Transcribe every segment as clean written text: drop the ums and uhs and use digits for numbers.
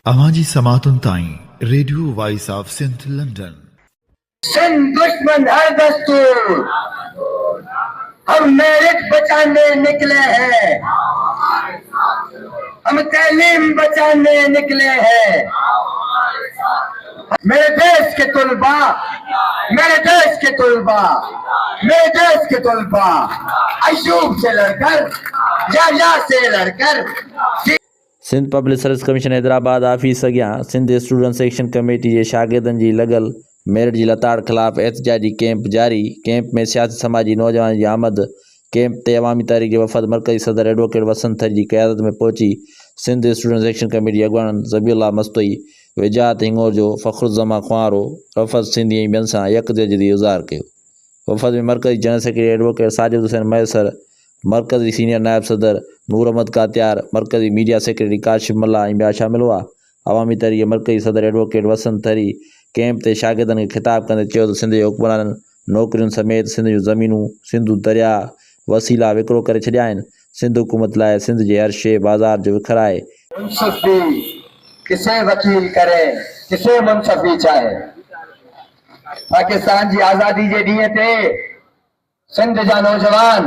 अवाजी समातुन ताई radio voice of Sindh London. Sindh दुश्मन है दस्तूर, हम मेरिट बचाने निकले हैं, हम तालीम बचाने निकले हैं। मेरे देश के तुलबा, मेरे देश के तुलबा, मेरे देश के तुलबा, अयूब से लड़कर, या से लड़कर। Sindh public service commission Hyderabad office अॻियां सिंध स्टूडेंट सेक्शन कमेटी जे शागिर्दनि जी लॻल मेरिट जी लताड़ ख़िलाफ़ एहतजाजी कैंप जारी। कैंप में सियासी समाजी नौजवान जी आमद। कैंप ते अवामी तहरीक जे वफ़द मरकज़ी सदर एडवोकेट वसंत थरी जी क़यादत में पहुची सिंध स्टूडेंट सेक्शन कमेटी अॻवान ज़बीउल्लाह मस्तोई, वेजात हिंगोरजो, फ़खरुज़्ज़मा ख्वारो, रफ़त सिंधी ऐं ॿियनि सां यकजहती इज़हार कयो। वफ़द में मरकज़ी general secretary advocate Sajid Hussain Maisar, मरकज़ी सीनियर नायब सदर नूर अहमद कात्यार, मरकज़ी मीडिया सेक्रेटरी काशिफ मल्ला ऐं ॿिया शामिल हुआ। अवामी तहरीक मरकज़ी सदर एडवोकेट वसंत थरी कैंप ते शागिर्दनि खे ख़िताब कंदे चयो त सिंध जे हुक्मराननि नौकरियुनि समेत सिंध जूं ज़मीनूं, सिंधु दरिया वसीला विकिरो करे छॾिया आहिनि। सिंध हुकूमत लाइ सिंध जे हर शइ बाज़ार जो विखराए मुंसफ़ी किसे वकील करे, किसे मुंसफ़ी चाहे। पाकिस्तान जी आज़ादी जे ॾींहं ते सिंध जा नौजवान,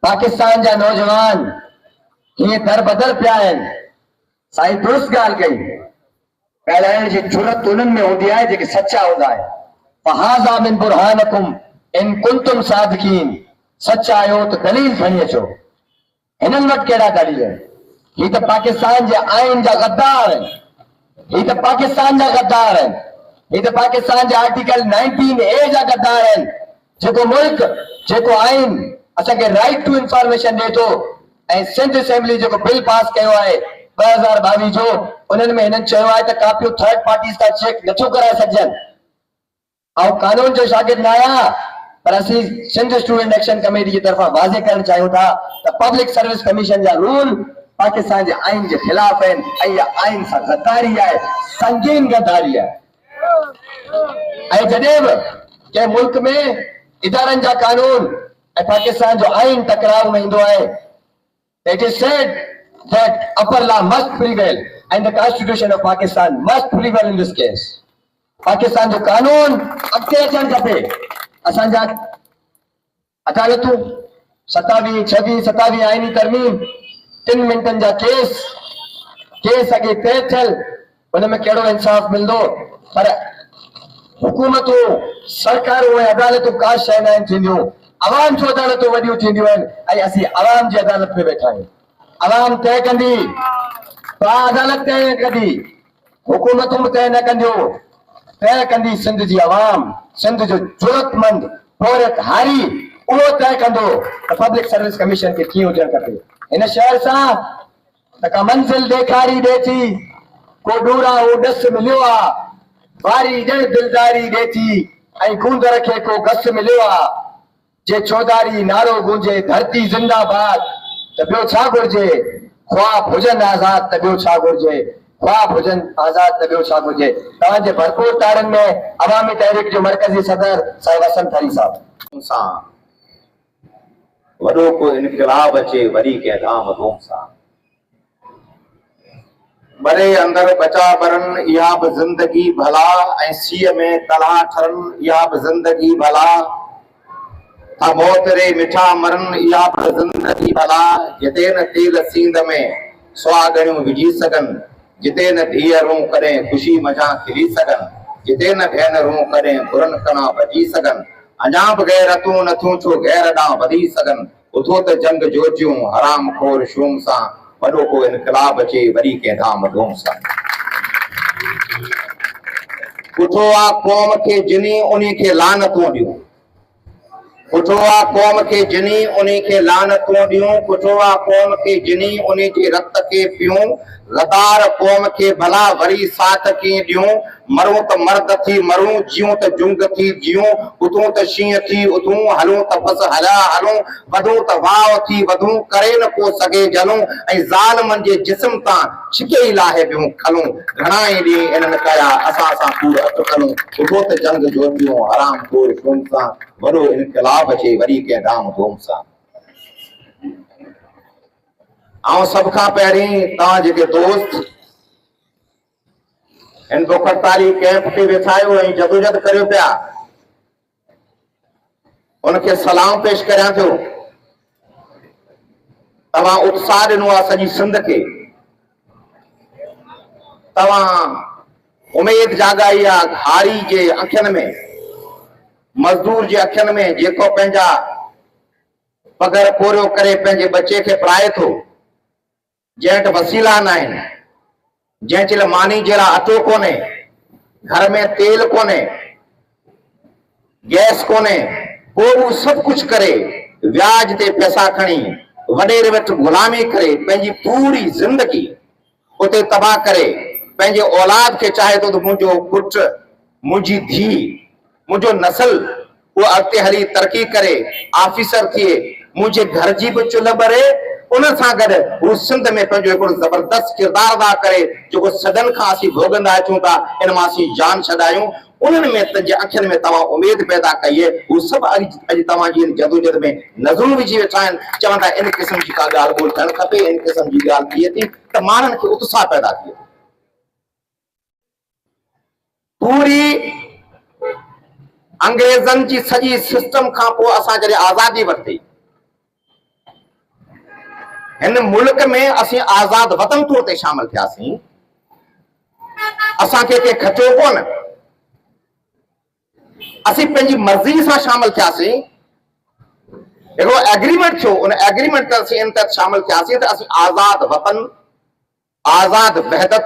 पाकिस्तान जा नौजवान हीअं दर बदर पिया आहिनि। साईं दुरुस्त ॻाल्हि कई, ॻाल्हाइण जी जुरत उन्हनि में हूंदी आहे जेके सचा हूंदा आहिनि। फहाज़ा मिन बुरहानकुम इन कुंतुम सादिकीन, सचा आहियो त दलील खणी अचो। हिननि वटि कहिड़ा दलील आहिनि? ही त पाकिस्तान जे आइन जा गद्दार आहिनि, ही त पाकिस्तान जा गद्दार आहिनि, ही त पाकिस्तान जे आर्टिकल 19A जा गद्दार आहिनि। जेको मुल्क, जेको आइन असांखे राइट टू इंफॉर्मेशन ॾे थो ऐं सिंध असेंबली जेको बिल पास कयो आहे 2022 जो, उन्हनि में हिननि चयो आहे त कापियूं थर्ड पार्टीज़ खां चेक नथियूं कराए सघजनि। ऐं कानून जो शागिर्द न आहियां, पर असीं सिंध स्टूडेंट एक्शन कमेटी जी तरफ़ां वाज़े करणु चाहियूं था त पब्लिक सर्विस कमीशन जा रूल पाकिस्तान जे आइन जे ख़िलाफ़ आहिनि ऐं इहा आइन सां गद्दारी आहे, संगीन गद्दारी आहे। ऐं जॾहिं बि कंहिं मुल्क में इदारनि जा कानून ऐं पाकिस्तान जो आइन टकराव में ईंदो आहे, it is said that upper law must prevail and the constitution of Pakistan must prevail in this case. Pakistan जो कानून अॻिते अचणु खपे। असांजा अदालतूं 27, 26, 27 आइनी तरमीम 3 मिंटनि जा केस अॻे तइ थियल, उनमें कहिड़ो इंसाफ़ मिलंदो? पर हुकूमतूं, सरकारूं ऐं अदालतूं का शइ न आहिनि थींदियूं। अवाम जूं अदालतूं वॾियूं थींदियूं आहिनि ऐं असीं अवाम जी अदालत में वेठा आहियूं। अवाम तय कंदी, अदालत तय न कंदी, हुकूमतूं तय न कंदियूं, तय कंदी सिंध जी अवाम। सिंध जो ज़रूरतमंद औरत हारी उहो तय कंदो त पब्लिक सर्विस कमीशन खे कीअं हुजणु खपे। हिन शहर सां त का मंज़िल ॾेखारी ॾे थी, को डूरा उहो ॾस मिलियो आहे, वारी ॼण दिलदारी ॾे थी ऐं गूंदर खे को गस मिलियो आहे। जे चौधारी नारो गूंजे धरती ज़िंदाबाद त ॿियो छा घुर्जे? ख्वाब हुजनि आज़ाद त ॿियो छा घुर्जे? ख्वाब हुजनि आज़ाद त ॿियो छा घुर्जे? तव्हांजे भरपूर ताड़नि में अवामी तहरीक जो मरकज़ी सदर साईं वसंत हरी साहब सां वॾो को इनकलाब अचे वरी कंहिं धाम धूम सां। बरे अंदर बचा बरन इहा बि ज़िंदगी भला, ऐं सीअ में तला ठरन इहा बि ज़िंदगी भला। था मौत रे मिठा मरन इहा बि ज़िंदगी भला। जिते न तेल सींद में सुहागणियूं विझी सघनि, जिते न धीअरूं कॾहिं ख़ुशी मज़ा खिली सघनि, जिते न भेनरूं कॾहिं बुरनि कणा भॼी सघनि। अञा बि गैरतूं नथियूं छो गैर ॾांहुं वधी सघनि। उथो त जंग जोजियूं हराम खोर शूम सां, वॾो को इनकलाब अचे वरी कंहिं धाम धूम सां। उठो आ क़ौम खे जिनी उन्ही खे लानतूं ॾियूं, उठो आ क़ौम खे जिनी उन्ही खे लानतूं ॾियूं, उठो आ क़ौम खे जिनी उन्ही जे रत खे पियूं। गदार क़ौम खे भला वरी साथ कीअं ॾियूं? मरूं त मर्द थी मरूं, जियूं त जुंग थी जियूं। उथूं त शींहं थी उथूं, हलूं त बसि हलिया हलूं। वधूं त वाव थी वधूं, करे न को सघे जलूं। ऐं ज़ालिमनि जे जिस्म तां छिके ई लाहे पियूं खलूं। घणा ई ॾींहं इन्हनि कया असां सां कूड़ अटकलूं। उथो त जंग जोजियूं हराम खोर शूम सां, वॾो इनकलाब अचे वरी कंहिं धाम धूम सां। ऐं सभ खां पहिरीं तव्हां जेके दोस्त इन बुखतारी कैंप ते वेठा आहियो ऐं जदोजहद करियो पिया, उनखे सलाम पेश करियां थो। तव्हां उत्साह ॾिनो आहे सॼी सिंध खे, तव्हां उमेद जाॻाई आहे हारी जे अखियुनि में, मज़दूर जे अखियुनि में, जेको पंहिंजा पघर पूरो करे पंहिंजे बचे खे पढ़ाए थो, जंहिं वटि वसीला न आहिनि, जंहिं चल मानी जहिड़ा अटो कोन्हे, घर में तेल कोन्हे, गैस कोन्हे, पोइ सभु कुझु करे व्याज ते पैसा खणी वॾेरे वटि गुलामी करे पंहिंजी पूरी ज़िंदगी उते तबाह करे पंहिंजे औलाद खे चाहे थो त मुंहिंजो पुटु, मुंहिंजी धीउ, मुंहिंजो नस्ल उहो अॻिते हली तरक़ी करे ऑफिसर थिए, मुंहिंजे घर जी बि चुल्ह ॿरे, उन सां गॾु हू सिंध में पंहिंजो हिकिड़ो ज़बरदस्त किरदारु अदा करे जेको सदन खां असीं भोगंदा अचूं था, इन मां असीं जान छॾायूं। उन्हनि में तंहिंजे अखियुनि में तव्हां उमेद पैदा कई आहे, हू सभु अॼु तव्हांजी जदोजहद में नज़रूं विझी वेठा आहिनि, चवनि था इन क़िस्म जी का ॻाल्हि ॿोल थियणु खपे, इन क़िस्म जी ॻाल्हि थिए थी त माण्हुनि खे उत्साह पैदा थिए। पूरी अंग्रेज़नि जी सॼी सिस्टम खां पोइ असां जॾहिं आज़ादी वरिती, हिन मुल्क में असीं आज़ाद वतन तौर ते शामिल थियासीं, असांखे के खटियो कोन, असीं पंहिंजी मर्ज़ी सां शामिल थियासीं, हिकिड़ो एग्रीमेंट थियो, उन एग्रीमेंट ते असीं इन तहत शामिल थियासीं त असीं आज़ाद वतन, आज़ाद वहदत,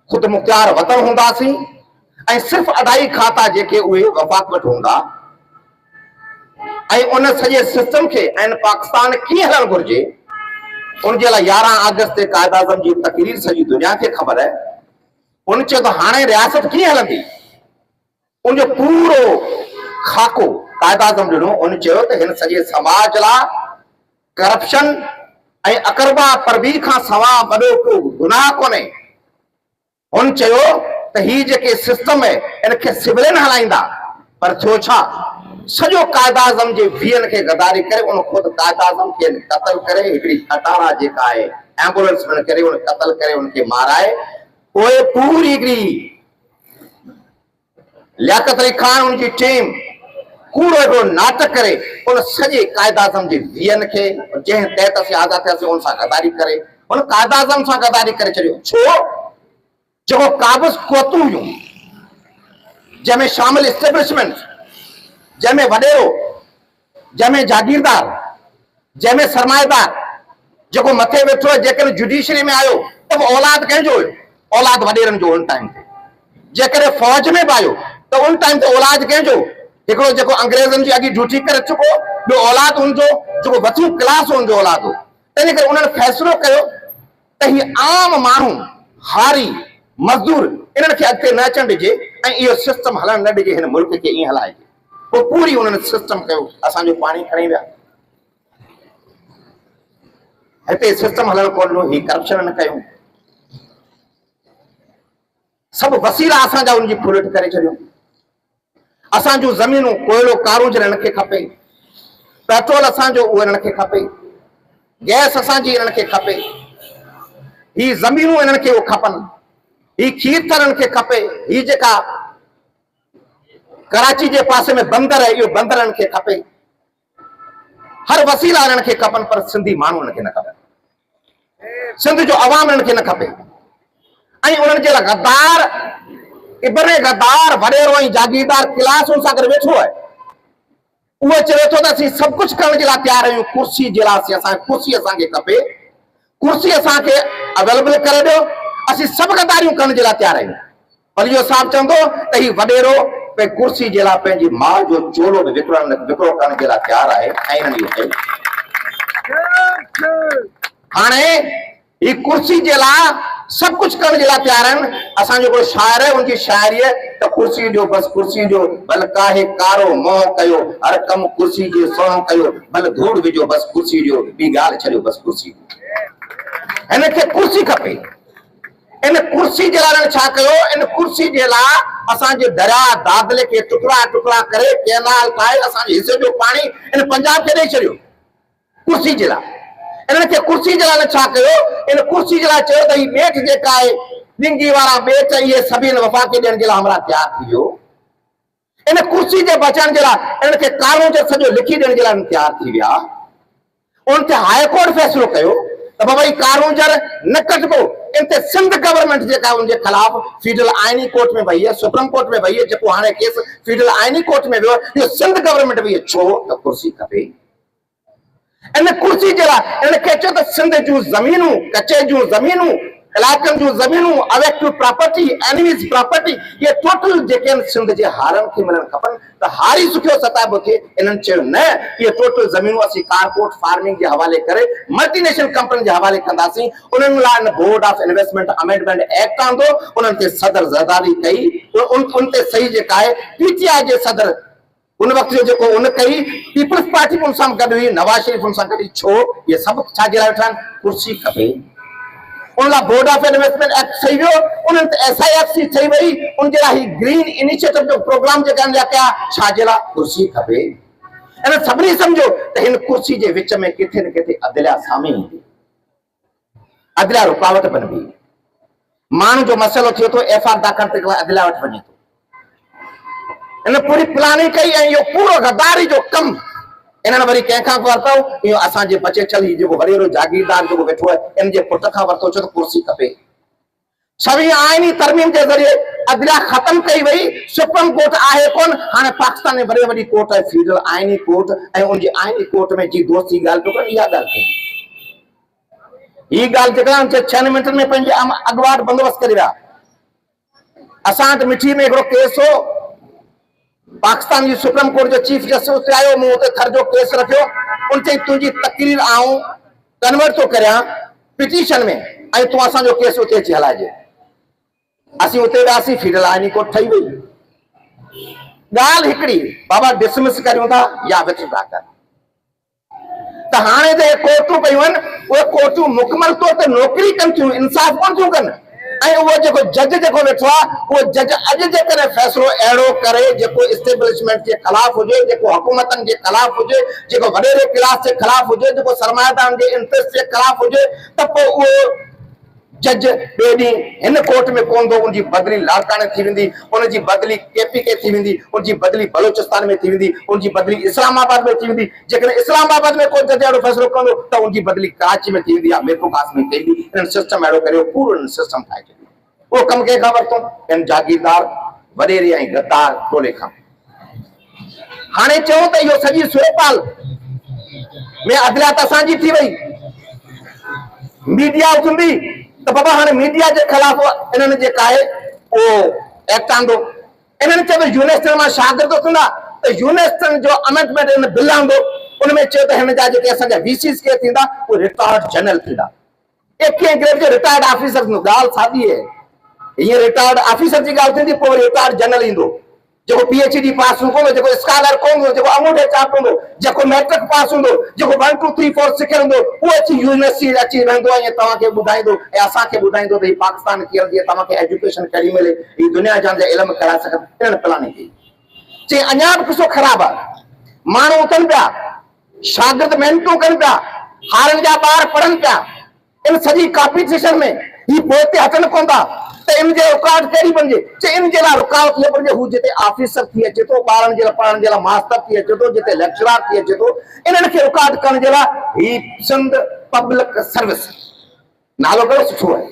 ख़ुदि मुख्तियार वतन हूंदासीं ऐं सिर्फ़ अडाई खाता जेके उहे वफ़ाक़ वटि हूंदा, ऐं उन सॼे सिस्टम खे ऐं पाकिस्तान कीअं हलणु घुरिजे उनजे लाइ 11 अगस्त ते कायद आज़म जी तकरीर सॼी दुनिया खे ख़बर आहे। उन चयो त हाणे रियासत कीअं हलंदी, उनजो पूरो खाको कायद आज़म ॾिनो। उन चयो त हिन सॼे समाज लाइ करप्शन ऐं अकरबा परवी खां सवाइ वॾो को गुनाह कोन्हे। उन चयो त ही जेके सिस्टम आहे इनखे सिविलियन हलाईंदा, पर थियो छा, सॼो कायद आज़म जे वीहनि खे गदारी करे उन ख़ुदि कायद आज़म खे क़तल करे, हिकिड़ी खटारा जेका आहे एम्बुलेंस में करे उन क़तल करे उनखे माराए, पोइ पूरी हिकिड़ी लियाकत अली खान उनजी टीम कूड़ो हिकिड़ो नाटक करे उन सॼे कायद आज़म जे वीहनि खे जंहिं तहत असीं आज़ाद थियासीं उन सां गदारी करे, उन कायद आज़म सां गदारी करे छॾियो। छो, जेको काबिज़ क़ुवतूं हुयूं, जंहिंमें शामिल इस्टेब्लिशमेंट, जंहिंमें वॾेरो, जंहिंमें जागीरदार, जंहिंमें सरमाएदार, जेको मथे वेठो आहे, जेकॾहिं जुडिशरी में आयो त औलाद कंहिंजो हुयो, औलाद वॾेरनि जो उन टाइम ते, जेकॾहिं फौज में बि आयो त उन टाइम ते औलाद कंहिंजो, हिकिड़ो जेको अंग्रेज़नि जी अॻी ड्यूटी करे चुको, ॿियो औलाद हुनजो जेको वधू क्लास हुनजो औलाद हो। तंहिंजे करे उन्हनि फ़ैसिलो कयो त ही आम माण्हू, हारी मज़दूर, इन्हनि खे अॻिते न अचणु ॾिजे ऐं इहो सिस्टम हलणु न ॾिजे, हिन मुल्क खे ईअं हलाइजे। पोइ पूरी उन्हनि सिस्टम कयो, असांजो पाणी खणी विया, हिते सिस्टम हलणु कोन ॾिनो, ही करप्शन न कयूं, सभु वसीला असांजा उनजी फुलट करे छॾियूं। असांजूं ज़मीनूं, कोयलो कारूं जन हिननि खे खपे, पेट्रोल असांजो उहो हिननि खे खपे, गैस असांजी हिननि खे खपे, ही ज़मीनूं हिननि खे उहो खपनि, ही खीर हिननि खे खपे, ही जेका कराची जे पासे में बंदर आहे इहो बंदर हिननि खे खपे, हर वसीला हिननि खे खपनि, पर सिंधी माण्हू हिननि खे न खपे, सिंध जो अवाम हिननि खे न खपे। ऐं उन्हनि जे लाइ गद्दार, इब्ने गद्दार, वॾेरो ऐं जागीरदार क्लास उन सां गॾु वेठो आहे, उहो चवे थो त असीं सभु कुझु करण जे लाइ तयारु आहियूं, कुर्सी जे लाइ कुर्सी असांखे खपे, कुर्सी असांखे अवेलेबल करे ॾियो, असीं सभु गद्दारियूं करण जे लाइ तयारु आहियूं। पर इहो साहब चवंदो त ही वॾेरो कुर्सी जे लाइ पंहिंजी माउ जो चोलो बि विकिरो करण जे लाइ तयारु आहे, ऐं हिननि इहो कयो। हाणे ही कुर्सी जे लाइ सभु कुझु करण जे लाइ तयारु आहिनि। असांजो हिकिड़ो शाइर आहे, उनजी शाइरी आहे त कुर्सी जो बसि कुर्सी जो भले काहे कारो मोह कयो, हर कमु कुर्सी जे सोह कयो, भले धूड़ विझो बसि कुर्सी जो, ॿी ॻाल्हि छॾियो बसि कुर्सी। हिनखे कुर्सी खपे। इन कुर्सी जे लाइ छा कयो, इन कुर्सी जे लाइ असांजे दरिया दादले खे टुकड़ा टुकड़ा करे कैनाल ठाहे असांजे हिसे जो पाणी इन पंजाब खे ॾेई छॾियो कुर्सी जे लाइ। इन्हनि खे कुर्सी जे लाइ छा कयो, इन कुर्सी जे लाइ चयो त ही ॿेठ जेका आहे डिंगी वारा बेच इहे सभिनि वफ़ाक़ी ॾियण जे लाइ हमरा तयार थी वियो। इन कुर्सी जे बचण जे लाइ इनखे कानून जो सॼो लिखी ॾियण जे लाइ तयार थी विया। उन ते हाई कोर्ट फ़ैसिलो कयो त बाबा ही कानून जर न कटबो। इन ते सिंध गवर्नमेंट जेका उनजे ख़िलाफ़ फेडरल आइनी कोर्ट में वई आहे, सुप्रीम कोर्ट में वई आहे, जेको हाणे केस फेडरल आइनी कोर्ट में वियो, इहो सिंध गवर्नमेंट वई आहे। छो त कुर्सी खपे। इन कुर्सी जे लाइ इनखे चयो त सिंध जूं ज़मीनूं, कचे जूं ज़मीनूं, इलाइक़नि जूं ज़मीनूं, अवेक्टिव प्रॉपर्टी, एनिमीज प्रॉपर्टी, ये टोटल जेके सिंध जे हारनि खे मिलण खपनि। त हारी सुखियो सताबो थिए। इन्हनि चयो न, ये टोटल ज़मीनूं असीं कारपोरेट फार्मिंग जे हवाले करे मल्टीनेशनल कंपनी जे हवाले कंदासीं। उन्हनि लाइ board of investment amendment act आंदो, उन्हनि ते सदर ज़रदारी कई। उन ते सही जेका आहे पीटीआई जे सदर उन वक्त जो जेको उन कई, पीपल्स पार्टी उन सां गॾु हुई, नवाज शरीफ उन सां गॾु। छो ये सभु छा जे लाइ वेठा आहिनि? कुर्सी खपे। उन लाइ बोर्ड ऑफ इन्वेस्टमेंट एक्ट ठही वियो, उन्हनि ते SIFC ठही वई। उन जे लाइ ग्रीन इनिशिएटिव जो प्रोग्राम जेका आहिनि कया, छा जे लाइ? कुर्सी खपे। इन सभिनी सम्झो त हिन कुर्सी जे विच में किथे न किथे अदलिया साम्हूं ईंदी, अदलिया रुकावट बनबी। माण्हू जो मसइलो थियो थो, FR दाख़िल थिए थो, अदलिया वटि वञे थो। इन पूरी प्लानिंग कई ऐं इहो पूरो गद्दारी जो कमु इन्हनि वरी कंहिंखां वरितो। इहो असांजे बचे छली जेको वॾेरो जागीरदार जेको वेठो आहे, इन जे पुट खां वरितो। छो त कुर्सी खपे। 26 आइनी तरमीम जे ज़रिए अदलिया ख़त्म कई वई। सुप्रीम कोर्ट आहे कोन, हाणे पाकिस्तान में वॾे वॾी कोर्ट आहे, फेडरल आइनी कोर्ट। ऐं उनजी आइनी कोर्ट में जी दोस्ती ॻाल्हि पियो कनि, इहा ॻाल्हि थी। हीअ ॻाल्हि जेका 6 मिंटनि में पंहिंजे अॻुवाट बंदोबस्त करे विया। असां वटि मिठी में हिकिड़ो केस हो, पाकिस्तान जी सुप्रीम कोर्ट जो चीफ जस्टिस उते आयो, मूं उते थर जो केस रखियो। उन चई तुंहिंजी तकरीर आऊं कन्वर्ट थो करियां पिटीशन में, ऐं तूं असांजो केस उते अची हलाइजे। असीं उते वियासीं, फेडरल आइनी कोर्ट ठही वई। ॻाल्हि हिकिड़ी, बाबा डिसमिस करियूं था या विथड्रॉ कर। त हाणे जे कोर्टूं कयूं आहिनि, उहे कोर्टूं मुकमल तौर ते नौकरी कनि थियूं, इंसाफ़ कोन थियूं कनि। ऐं उहो जेको जज जेको वेठो आहे, उहो जज अॼु जे करे फ़ैसिलो अहिड़ो करे जेको इस्टेब्लिशमेंट जे ख़िलाफ़ हुजे, जेको हुकूमतनि जे ख़िलाफ़ हुजे, जेको वॾेरे क्लास जे ख़िलाफ़ हुजे, जेको सरमाएदारनि जे इंट्रस्ट जे ख़िलाफ़ हुजे, त पोइ उहो जज ॿिए ॾींहुं हिन कोर्ट में पहुंदो, उनजी बदिली लाड़काणे थी वेंदी, उनजी बदिली KPK थी वेंदी, उनजी बदिली बलोचिस्तान में थी वेंदी, उनजी बदिली इस्लामाबाद में थी वेंदी। जेकॾहिं इस्लामाबाद में को जज अहिड़ो फ़ैसिलो कंदो त उनजी बदिली कराची में थी वेंदी, या मेट्रोकास में थी वेंदी। इन्हनि सिस्टम अहिड़ो करियो, पूरो इन्हनि सिस्टम ठाहे छॾियो। उहो कमु कंहिंखां वरितो? इन जागीरदार वॾेरे ऐं गद्दार टोले खां। हाणे चऊं त इहो सॼी सूरतहाल में अदलिया त असांजी थी वई। मीडिया उथंदी त बाबा हाणे मीडिया जे ख़िलाफ़ इन्हनि जेका आहे उहो एक्ट आंदो। इन्हनि चयो त यूनिवर्सिटी मां शागिर्द थींदा, त यूनिवर्सिटी जो अमेंडमेंट इन बिल आंदो। उनमें चयो त हिन जा जेके असांजा VCs के थींदा, उहे रिटायर्ड जनरल थींदा। 21 ग्रेड जो रिटायर्ड ऑफिसर थींदो। ॻाल्हि सादी आहे, हीअं रिटायर्ड ऑफिसर जी ॻाल्हि थींदी, पोइ रिटायर्ड जनरल ईंदो, जेको PhD पास हूंदो, जेको स्कॉलर कोन हूंदो, जेको अंगूठे छाप हूंदो, जेको मैट्रिक पास हूंदो, जेको 1 2 3 4 सिखियल हूंदो, उहो अची यूनिवर्सिटी अची रहंदो ऐं तव्हांखे ॿुधाईंदो ऐं असांखे ॿुधाईंदो त हीउ पाकिस्तान कीअं जीअं तव्हांखे एजुकेशन कहिड़ी मिले, हीउ दुनिया जा इल्मु कराए सघनि। इन्हनि प्लानिंग कई। चई अञा बि किसो ख़राबु आहे। माण्हू उथनि पिया, शागिर्द महिनतूं कनि पिया, हारनि जा ॿार पढ़नि पिया। इन सॼी कॉम्पिटिशन में हीउ पोइ ते हटनि कोन था, त इन जे रुकावट कहिड़ी बणिजे? चई इन जे लाइ रुकावट हीअ बणिजे, हू जिते ऑफिसर थी अचे थो, ॿारनि जे लाइ पढ़ण जे लाइ मास्टर थी अचे थो, जिते लेक्चरार थी अचे थो, इन्हनि खे रुकावट करण जे लाइ ही सिंध पब्लिक सर्विस नालो कहिड़ो सुठो आहे,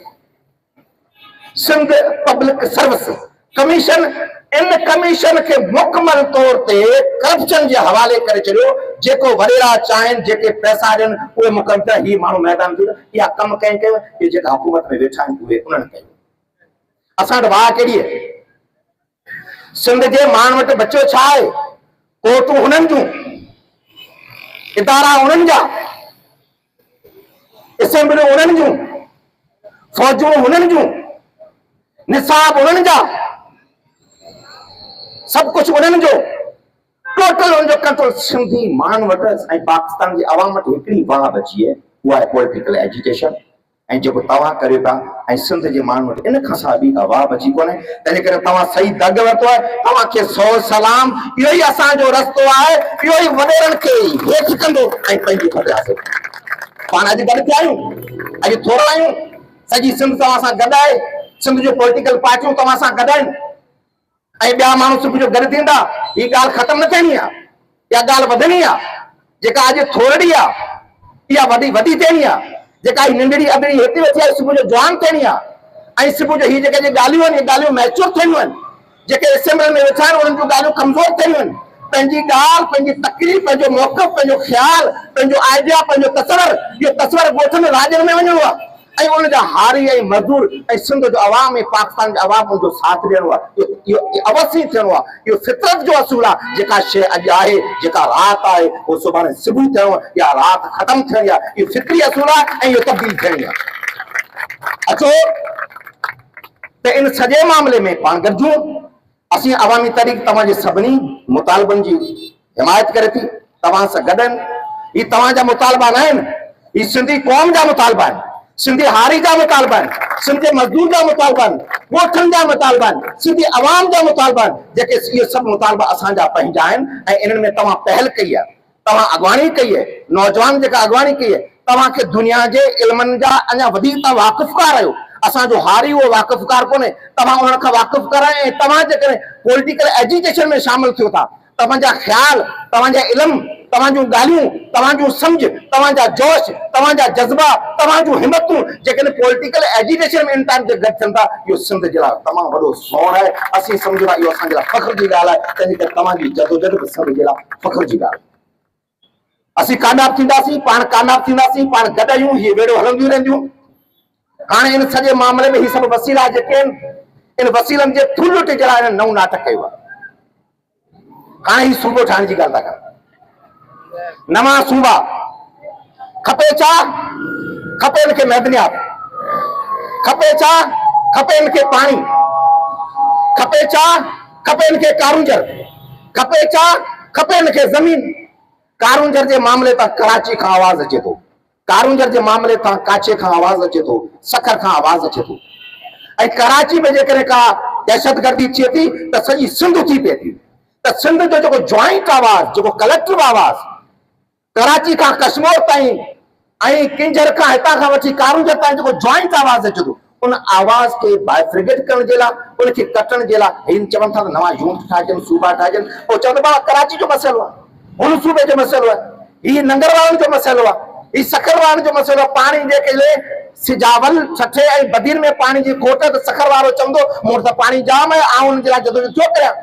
सिंध पब्लिक सर्विस कमीशन। इन कमीशन खे मुकमल तौर ते करप्शन जे हवाले करे छॾियो। जेको वॾेरा चाहिनि, जेके पैसा ॾियनि, उहे मुकमल कनि। हीउ माण्हू मैदान थी इहा कमु कंहिं कयो? इहे जेका हुकूमत में वेठा आहिनि उहे उन्हनि कयो। असां वटि वाह केॾी आहे? सिंध जे माण्हू वटि बचियो छा आहे? कोर्टूं हुननि जूं, इदारा उन्हनि जा, असेंबलियूं उन्हनि जूं, फौजूं उन्हनि जूं, निसाब उन्हनि जा, सब कुछ उन्हनि जो, टोटल उनजो कंट्रोल सिंधी माण्हू वटि ऐं पाकिस्तान जी आवाम वटि हिकिड़ी वाह बची आहे, उहा आहे पॉलिटिकल एजुकेशन। ऐं जेको तव्हां करियो था ऐं सिंध जे माण्हू वटि इन खां सवाइ ॿी का वाह बची कोन्हे। तंहिं करे तव्हां सही दग वरितो आहे। तव्हांखे 100 सलाम। इहो ई असांजो रस्तो आहे, इहो ई वॾेरनि खे हेठि कंदो ऐं पंहिंजी फतह हासिल। पाण अॼु गॾु थिया आहियूं, अॼु थोरा आहियूं, सॼी सिंध तव्हां सां गॾु आहे। सिंध जो पॉलिटिकल पार्टियूं तव्हां सां गॾु आहिनि ऐं ॿिया माण्हू सुबुह जो गॾु थींदा, हीअ ॻाल्हि ख़तमु न थियणी आहे, इहा ॻाल्हि वधणी आहे। जेका अॼु थोरड़ी आहे इहा वॾी थियणी आहे। जेका ही नंढड़ी अबड़ी हिते वेठी आहे सुबुह जो जवान थियणी आहे। ऐं सुबुह जो हीअ जेके ॻाल्हियूं आहिनि, ॻाल्हियूं मैच्योर थियणियूं आहिनि। जेके असेंबली में वेठा आहिनि उन्हनि जूं ॻाल्हियूं कमज़ोर थियणियूं आहिनि। पंहिंजी ॻाल्हि, पंहिंजी तकलीफ़, पंहिंजो मौक़िफ़, पंहिंजो ख़्यालु, पंहिंजो आइडिया, पंहिंजो तसवर, इहो तसवर ॻोठनि राज्यनि में वञिणो आहे ऐं उनजा हारी ऐं मज़दूर ऐं सिंध जो अवाम ऐं पाकिस्तान जो अवाम उनजो साथ ॾियणो आहे। इहो अवश्य थियणो आहे। इहो फितरत जो असूल आहे। जेका शइ अॼु आहे, जेका राति आहे, उहो सुभाणे सुबुह थियणो आहे। इहा राति ख़तमु थियणी आहे। इहो फितरी असूल आहे ऐं इहो तब्दील थियणी आहे। अचो त इन सॼे मामले में पाण गॾिजूं। असीं अवामी तहरीक तव्हांजे सभिनी मुतालबनि जी हिमायत करे थी, तव्हां सां गॾु आहिनि। ही तव्हांजा मुतालबा न आहिनि, ही सिंधी क़ौम जा मुतालबा आहिनि, सिंधी हारी जा मुतालबा आहिनि, सिंधी मज़दूर जा मुतालबा आहिनि, ॻोठनि जा मुतालबा आहिनि, सिंधी अवाम जा मुतालबा आहिनि। जेके इहे सभु मुतालबा असांजा पंहिंजा आहिनि ऐं इन्हनि में तव्हां पहल कई आहे, तव्हां अॻुवाणी कई आहे, नौजवान जेका अॻुवाणी कई आहे। तव्हांखे दुनिया जे इल्मनि जा अञा वधीक तव्हां वाक़िफ़कार आहियो। असांजो हारी उहो वाक़िफ़कार कोन्हे, तव्हां उन्हनि खां वाक़िफ़कार आहियो। ऐं तव्हां जेकॾहिं पॉलिटिकल एजुकेशन में शामिल थियो था, तव्हांजा ख़्याल, तव्हांजा इल्म, तव्हांजूं ॻाल्हियूं, तव्हांजूं सम्झ, तव्हांजा जोश, तव्हांजा जज़्बा, तव्हांजूं हिमतूं जेकॾहिं पॉलिटिकल एजुकेशन में इंसान जे गॾु थियनि था, इहो सिंध जे लाइ तमामु वॾो सोण आहे। असीं सम्झूं था इहो असांजे लाइ फ़ख्र जी ॻाल्हि आहे। तंहिंजे करे तव्हांजी जदोजहद बि सिंध जे लाइ फ़ख्र जी ॻाल्हि। असीं कामयाबु थींदासीं, पाण कामयाबु थींदासीं, पाण गॾु आहियूं, हीअ वेड़ो हलंदियूं रहंदियूं। हाणे इन सॼे मामले में ही सभु वसीला जेके आहिनि, इन वसीलनि जे थुल्ह लुट जे लाइ नओं नाटक कयो आहे। हाणे ही सूबो ठाहिण जी ॻाल्हि था कनि। नवां सूबा खपे छा? खपे हिनखे मैदनियात, खपे छा? खपे हिनखे पाणी, खपे छा? खपे हिनखे कारूंजर, खपे छा? खपे हिनखे ज़मीन। कारूंजर जे मामले तां कराची खां आवाज़ अचे थो, कारूंजर जे मामले तां काचे खां आवाज़ अचे थो, सखर खां आवाज़ अचे थो। ऐं कराची में जेकॾहिं का दहशतगर्दी थिए थी त सॼी सिंध थी पए थी। त सिंध जो जेको जॉइंट आवाज़, जेको कलेक्टिव आवाज़, कराची खां कश्मीर ताईं ऐं किंजर खां हितां खां वठी कारूंजर ताईं जेको जॉइंट आवाज़ अचे थो, उन आवाज़ खे बाइफ्रिगेट करण जे लाइ, उनखे कटण जे लाइ हिन चवनि था त नवां यूनिट ठाहिजनि, सूबा ठाहिजनि। पोइ चवंदो बाबा कराची जो मसइलो आहे, हुन सूबे जो मसइलो आहे, हीउ नंगर वारनि जो मसइलो आहे, हीउ सखर वारनि जो मसइलो आहे। पाणी जेके सिजावल छठे ऐं बदीन में पाणी जी खोट, त सखर वारो चवंदो मूं वटि त पाणी जाम आहे, आउं हुनजे लाइ जदोजहद छो करियां।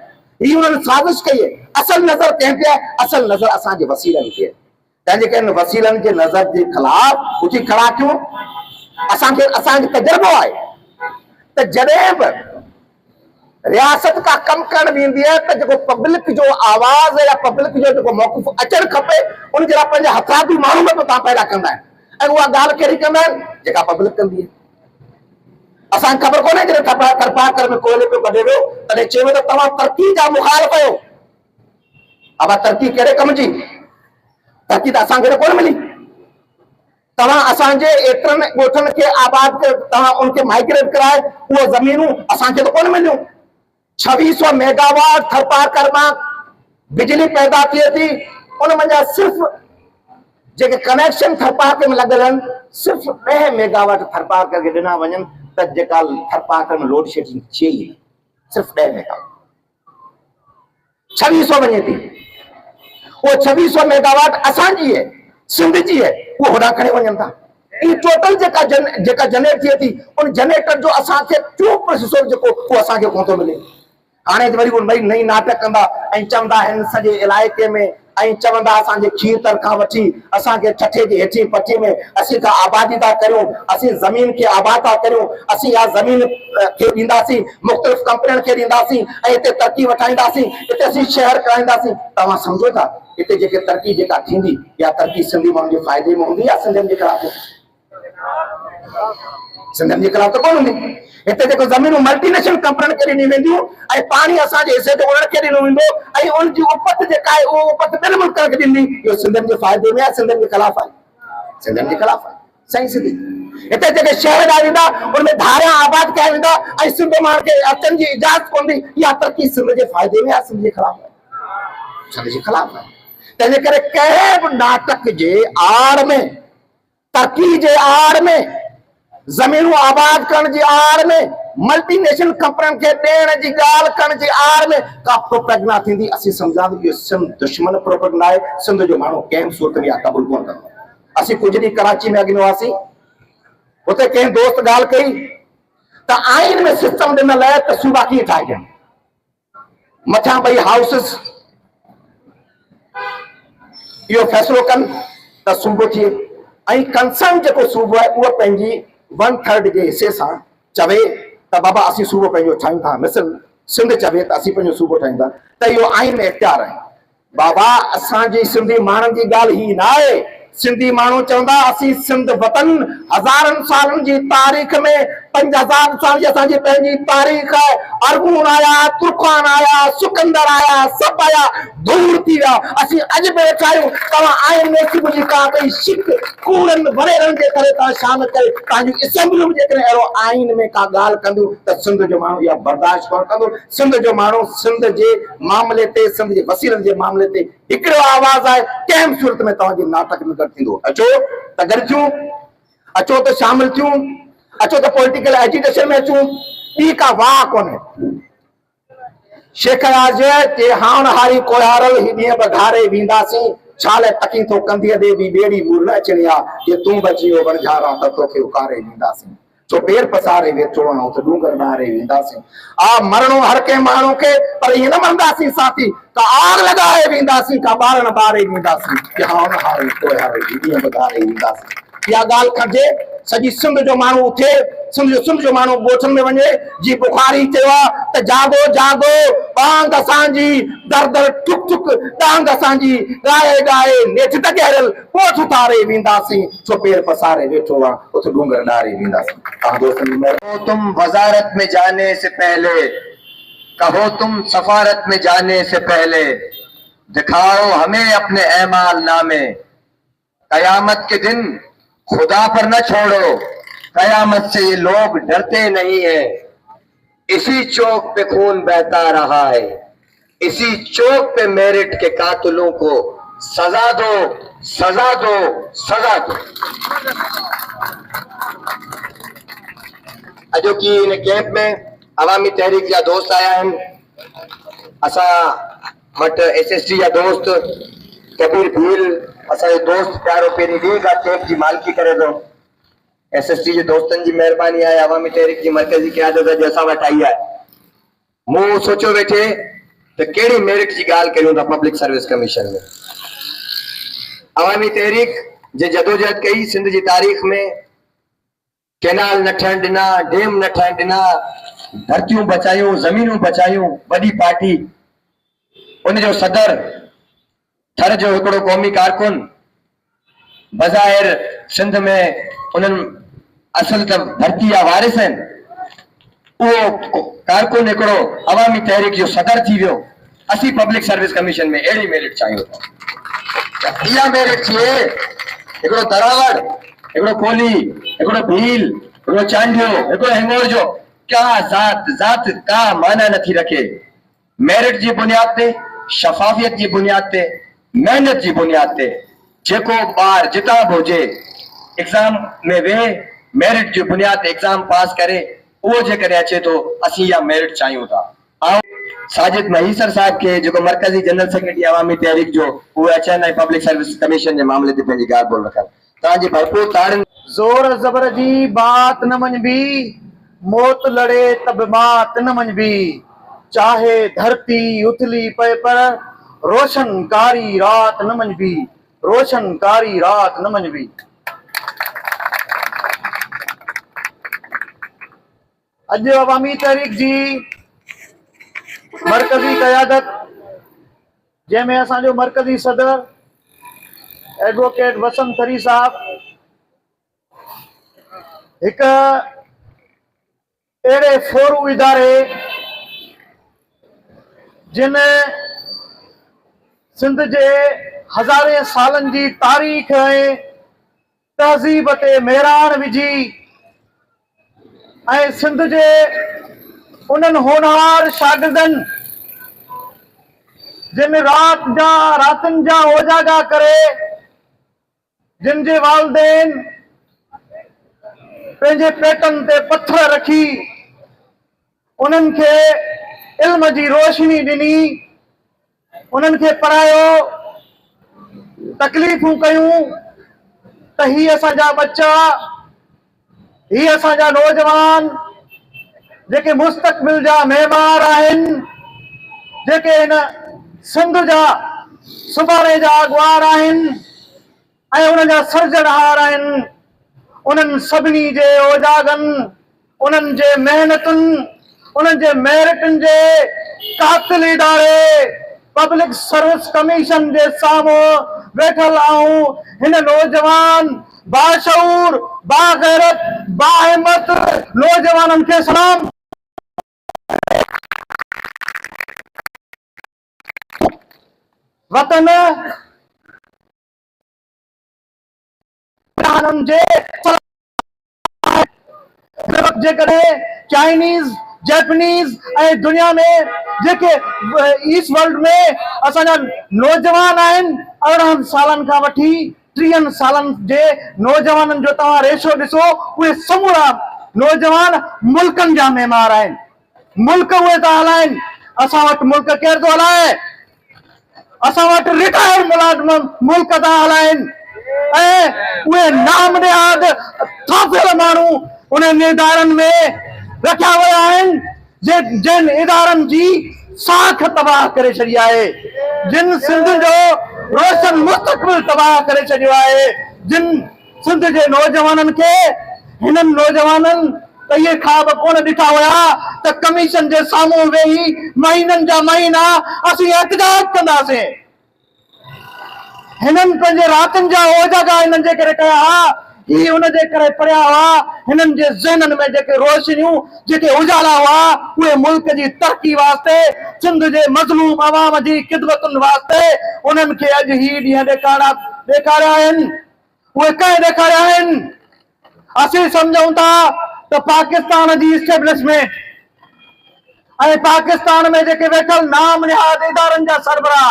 हीअ हुननि साज़िश कई आहे। असल नज़र कंहिं ते आहे? असल नज़र असांजे वसीलनि खे। तंहिंजे करे वसीलनि जे नज़र जे ख़िलाफ़ उथी खड़ा थियूं। असांखे तजुर्बो आहे त जॾहिं बि रियासत का कमु करणु वेंदी आहे त जेको पब्लिक जो आवाज़ या पब्लिक जो जेको मौक़िफ़ अचणु खपे, उनजे लाइ पंहिंजा हथराती माण्हू बि तव्हां पैदा कंदा आहिनि। ऐं उहा ॻाल्हि कहिड़ी कंदा आहिनि? जेका पब्लिक कंदी आहे। असांखे ख़बर कोन्हे जॾहिं थरपाकर में कोयले पियो कढे वियो तॾहिं चयो त तव्हां तरक़ी जा मुखालिफ़ आहियो। अब तरक़ी कहिड़े कम जी? तरक़ी त असांखे कोन मिली। तव्हां असांजे एतिरनि ॻोठनि खे आबाद कयो, तव्हां उनखे माइग्रेट कराए, उहो ज़मीनूं असांखे त कोन मिलियूं। 2600 मेगावाट थरपाकर मां बिजली पैदा थिए थी। उन मंझां सिर्फ़ जेके कनेक्शन थरपाकर में लॻल आहिनि, सिर्फ़ 10 मेगावाट थरपाकर खे ॾिना वञनि त जेका थरपाकर में लोड शेडिंग थिए ई न, सिर्फ़ 10 मेगावाट। 2600 वञे थी, वो 2600 मेगावाट असांजी है, सिंध जी है, वो होॾां खणी वञनि था। ये टोटल जेका जनरेट थिए थी, उन जनरेटर जो असांखे ट्रू प्रोसेसर जेको उहो असांखे कोन थो मिले। हाणे वरी वरी नई नाटक कंदा ऐं चवंदा आहिनि सॼे इलाइक़े में, ऐं चवंदा असांजे खीरतर खां वठी असांखे ठठे जे हेठी पटी में असीं का आबादी था करियूं, असीं ज़मीन खे आबाद था करियूं, असीं इहा ज़मीन खे ॾींदासीं, मुख़्तलिफ़ कंपनियुनि खे ॾींदासीं ऐं हिते तरक़ी वठाईंदासीं, हिते असीं शहर कराईंदासीं। तव्हां सम्झो था हिते जेके तरक़ी जेका थींदी, इहा तरक़ी सिंधी माण्हुनि जे फ़ाइदे में हूंदी या सिंधियुनि जे ख़िलाफ़? सिंधियुनि जे ख़िलाफ़ त कोन हूंदी। हिते जेको ज़मीनूं मल्टीनेशनल कंपनियुनि खे ॾिनी वेंदियूं ऐं पाणी असांजे हिसे जो उन्हनि खे ॾिनो वेंदो ऐं उनजी उपत जेका आहे उहो उपत ॿियनि मुल्कनि खे ॾींदी, इहो सिंधियुनि जे फ़ाइदे में आहे, सिंधियुनि जे ख़िलाफ़ आहे? सिंधियुनि जे ख़िलाफ़ आहे। सही सिधी हिते जेके शहर ॾाढींदा उनमें धारियां आबाद कया वेंदा ऐं सिंध माण्हुनि खे अचण जी इजाज़त कोन ॾी। इहा तरक़ी सिंध जे फ़ाइदे में आहे, सिंध जे ख़िलाफ़ आहे? सिंध जे ख़िलाफ़ आहे। तंहिंजे करे कंहिं बि नाटक जे आड़ में, तरक़ी जे आड़ में, ज़मीनूं आबाद करण जी आड़ में मल्टीनेशनल कंपनियुनि खे ॾियण जी ॻाल्हि करण जी आड़ में का प्रोपेगंडा थींदी, असीं सम्झां इहो सिंध दुश्मन प्रोपेगंडा आहे। सिंध जो माण्हू कंहिं सूरत में क़बूल कोन कंदो। असीं कुझु ॾींहं कराची में अॻिनो हुआसीं, हुते कंहिं दोस्त ॻाल्हि कई त आइन में सिस्टम ॾिनल आहे त सूबा कीअं ठाहिजनि, मथां ॿई हाउसिस इहो फ़ैसिलो कनि त सूबो थिए, ऐं कंसर्न जेको सूबो आहे उहो पंहिंजी 1/3 जे हिसे सां चवे त बाबा असीं सूबो पंहिंजो ठाहियूं था। मिसल सिंध चवे त असीं पंहिंजो सूबो ठाहींदा, त इहो आइन में इख़्तियार आहे। बाबा असांजी सिंधी माण्हुनि जी ॻाल्हि ही न आहे। सिंधी माण्हू चवंदा असीं सिंध वतन हज़ारनि सालनि जी तारीख़ में 5000 साल जी असांजी पंहिंजी तारीख़ आहे। अरगून आया, तुर्खान आया, सिकंदर आया, सभु आया, दूर थी विया। असीं अॼु बि वेठा आहियूं। तव्हां आइन में सुबुह जी का कोई सिख कूड़नि वॾेरनि जे करे तव्हां शान करे तव्हांजी असेंबलियूं में जेकॾहिं अहिड़ो आइन में का ॻाल्हि कंदियूं त सिंध जो माण्हू इहा बर्दाश्त कोन कंदो। सिंध जो माण्हू सिंध जे मामले ते, सिंध जे वसीलनि जे मामले ते हिकिड़ो आवाज़ आहे। कंहिं सूरत में तव्हांजे नाटक में गॾु थींदो। अचो त गॾु थियूं, अचो त शामिल थियूं, अचो त पॉलिटिकल एजिटेशन में अचूं। ॿी का वाह कोन्हे। शेखराज जे हाण हारी कोहारल ही ॾींहं बघारे वेंदासीं, छाले तकी थो कंधीअ दे बि ॿेड़ी मूर न अचणी आहे। जे तूं बची वियो वणझारा त तोखे उकारे वेंदासीं, छो पेर पसारे वेठो आहियूं त डूंगर ॾारे वेंदासीं। आ मरणो हर कंहिं माण्हू खे, पर ईअं न मरंदासीं साथी का आग लॻाए वेंदासीं, का ॿारनि ॿारे वेंदासीं, जे हाण हारी कोहारल ही ॾींहं बघारे वेंदासीं। इहा ॻाल्हि खजे। सॼी सिंध जो माण्हू उथे, सिंध जो माण्हू ॻोठनि में वञे। जी बुखारी चयो आहे त जागो जागो बांग असांजी, दर दर ठुक ठुक डांग असांजी, ॻाए ॻाए नेठ टकेरल पोठ उतारे वेंदासीं, छो पेर पसारे वेठो आहे उते डूंगर ॾारे वेंदासीं। कहो तुम वज़ारत में जाने से पहले, कहो तुम सफारत में जाने से पहले, दिखाओ हमें अपने ऐमाल नामे। कयामत के दिन खुदा पर न छोड़ो, कयामत से ये लोग डरते नहीं है। इसी चौक पे खून बहता रहा है, इसी चौक पे मेरिट के कातिलों को सजा दो, सजा दो, सजा दो। अजो की इन कैंप में अवामी तहरीक जा दोस्त आया आहिनि। असां वटि SST जा दोस्त कबीर भील असांजो दोस्त प्यारो पहिरीं ॾींहं खां कैंप जी मालिकी करे थो। SST जे दोस्तनि जी महिरबानी आहे, अवामी तहरीक जी मरकज़ी क़यादत अॼु असां वटि आई आहे। मूं सोचियो वेठे त कहिड़ी मेरिट जी ॻाल्हि करियूं था पब्लिक सर्विस कमीशन में। अवामी तहरीक जे जदोजहद कई, सिंध जी तारीख़ में कैनाल न ठहण ॾिना, डेम न ठहण ॾिना, धरतियूं बचायूं, ज़मीनूं बचायूं। वॾी पार्टी, उनजो सदर, थर जो हिकिड़ो क़ौमी कारकुन, बज़ाहिर सिंध में उन्हनि असल त धरती जा वारिस आहिनि, उहो कारकुन हिकिड़ो अवामी तहरीक जो सदर थी वियो। असीं पब्लिक सर्विस कमीशन में अहिड़ी मेरिट चाहियूं था। इहा मेरिट थिए हिकिड़ो दरावड़, हिकिड़ो कोली, हिकिड़ो भील, हिकिड़ो चांडियो, हिकिड़ो हिंगोर जो क्या ज़ात का माना नथी रखे। मेरिट जी बुनियाद ते, शफ़ाफियत जी बुनियाद ते, मेहनत जी बुनियाद ते जेको ॿार जितां बि हुजे एग्ज़ाम में वेहे, मेरिट जी बुनियाद ते एग्ज़ाम पास करे, उहो जेकॾहिं अचे थो असीं इहा मेरिट चाहियूं था। ऐं साजिद महीसर साहब के जेको मरकज़ी जनरल सेक्रेटरी अवामी तहरीक जो, उहे अचनि ऐं पब्लिक सर्विस कमीशन जे मामले ते पंहिंजी ॻाल्हि ॿोल रखनि। तव्हांजी भरपूर ताड़ियुनि। जोर जबर जी बात न मंझबी, मौत लड़े तब बात न मंझबी, चाहे धरती उथली पए पर रोशनकारी रात न मंझबी, रोशनकारी रात न मंझबी। अॼु अवामी तहरीक जी मरकज़ी क़यादत, जंहिंमें असांजो मरकज़ी सदर एडवोकेट वसंत थरी साहब हिक अहिड़े फोरू इदारे जिन सिंध जे हज़ारे सालनि जी तारीख़ ऐं तहज़ीब ते मेरान विझी ऐं सिंध जे उन्हनि होनहार शागिर्दनि जिन रातनि जा ओजागा करे, जिन जे वालदेन पंहिंजे पेटनि ते पत्थर रखी उन्हनि खे इल्म जी रोशनी ॾिनी, उन्हनि खे पढ़ायो, तकलीफ़ूं कयूं त ही असांजा बच्चा, ही असांजा नौजवान जेके मुस्तक़बिल जा मेमार आहिनि, जेके हिन सिंध जा सुभाणे जा अॻवान आहिनि ऐं उन्हनि जा सर्जनहार आहिनि, उन्हनि सभिनी जे ओजागनि, उन्हनि जे महिनतुनि, उन्हनि जे मेरिटनि जे कातिल इदारे पब्लिक सर्विस कमीशन जे साम्हूं वेठल आऊं हिन नौजवान बाशऊर, बागैरत, बाहिम्मत नौजवाननि खे सलाम। वतन जे चाइनीज़, जैपनीज़ ऐं दुनिया में जेके ईस्ट वर्ल्ड में असांजा नौजवान आहिनि, 18 सालनि खां वठी 30 सालनि जे नौजवाननि जो तव्हां रेशो ॾिसो, उहे समूरा नौजवान मुल्कनि जा मेमार आहिनि, मुल्क उहे था हलाइनि। असां वटि मुल्क केरु थो हलाए? असां वटि रिटायर्ड मुलाज़िम मुल्क था हलाइनि ऐं उहे नाम निहाद थापियल माण्हू उन इदारनि में रखिया विया आहिनि जिन इदारनि जी साख तबाह करे छॾी आहे, जिन सिंध जो रोशन मुस्तक़बिल तबाह करे छॾियो आहे, जिन सिंध जे नौजवाननि खे, हिननि नौजवाननि त इहे ख्वाब कोन ॾिठा हुया त कमीशन जे साम्हूं वेही महीननि जा महीना असीं एहतजाज कंदासीं। हिननि पंहिंजे रातिनि जा ओजागा हिननि जे करे कया हुआ, ही उन जे करे पढ़िया हुआ, हिननि जे ज़हननि में जेके रोशनियूं, जेके उजाला हुआ, उहे मुल्क जी तरक़ी वास्ते, सिंध जे मज़लूम अवाम जी ख़िदमतुनि वास्ते उन्हनि खे अॼु ही ॾींहं ॾेखारिया आहिनि। उहे कंहिं ॾेखारिया आहिनि? असीं सम्झूं था त पाकिस्तान जी इस्टेब्लिशमेंट ऐं पाकिस्तान में जेके वेठल नाम निहाद इदारनि जा सरबराह,